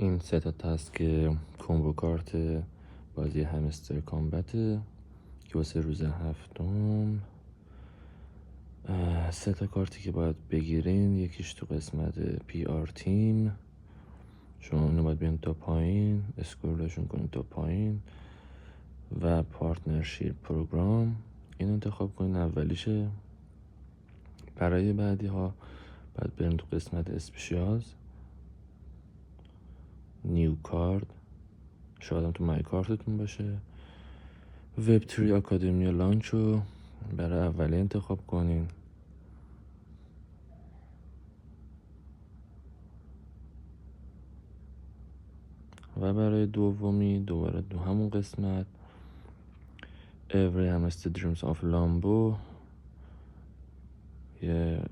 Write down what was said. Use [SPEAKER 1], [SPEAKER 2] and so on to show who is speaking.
[SPEAKER 1] این 3 تا تاسک کومبو کارت بازی همستر کامبت که واسه روز 7. 3 تا کارتی که باید بگیرین، یکیش تو قسمت پی آر تیم، شما اینو باید بیان تا پایین اسکرولشون کنین تا پایین، و پارتنرشیپ پروگرام این انتخاب کنین اولیشه. برای بعدی ها باید برین تو قسمت اسپیشیالز، نیو کارد، شاید هم تو مای کارتتون باشه. وب 3 آکادمی لانچ رو برای اولی انتخاب کنین. و برای دومی دوباره همون قسمت Every Hamster Dreams of Lambo، یه